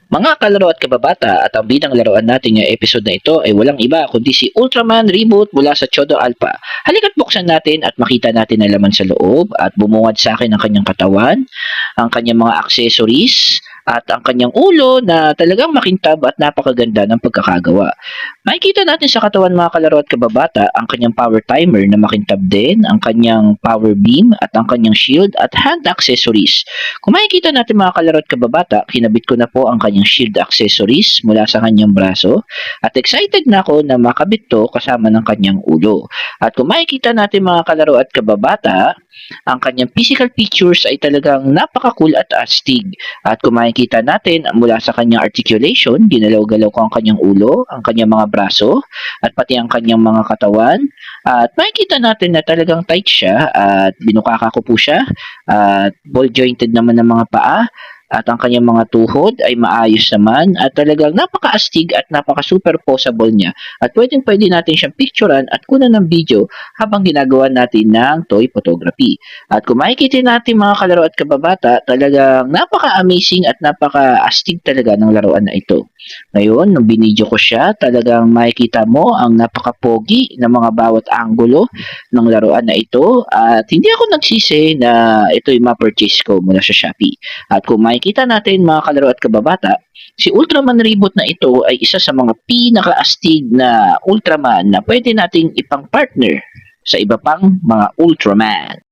Mga kalaro at kababata, at ang bidang laruan natin ngayong episode na ito ay walang iba kundi si Ultraman Reboot mula sa Chodo Alpha. Halika't buksan natin at makita natin ang laman sa loob at bumungad sa akin ang kanyang katawan, ang kanyang mga accessories, at ang kanyang ulo na talagang makintab at napakaganda ng pagkakagawa. Makikita natin sa katawan mga kalaro at kababata ang kanyang power timer na makintab din, ang kanyang power beam at ang kanyang shield at hand accessories. Kung makikita natin mga kalaro at kababata, kinabit ko na po ang kanyang shield accessories mula sa kanyang braso at excited na ako na makabit to kasama ng kanyang ulo. At kung makikita natin mga kalaro at kababata, ang kanyang physical features ay talagang napaka-cool at astig. At kung makikita natin mula sa kanyang articulation, ginalaw-galaw ko ang kanyang ulo, ang kanyang mga braso, at pati ang kanyang mga katawan. At makikita natin na talagang tight siya at binukaka ko po siya at ball jointed naman ng mga paa at ang kanyang mga tuhod ay maayos naman at talagang napaka-astig at napaka-superposable niya at pwedeng-pwede natin siyang picturean at kunan ng video habang ginagawa natin ng toy photography. At kung makikita natin mga kalaro at kababata, talagang napaka-amazing at napaka-astig talaga ng laruan na ito. Ngayon, nung binidyo ko siya, talagang makikita mo ang napaka-pogi ng mga bawat anggulo ng laruan na ito at hindi ako nagsisi na ito'y ma-purchase ko mula sa Shopee. At kung makikita natin mga kalaro at kababata, si Ultraman Reboot na ito ay isa sa mga pinaka-astig na Ultraman na pwede nating ipang-partner sa iba pang mga Ultraman.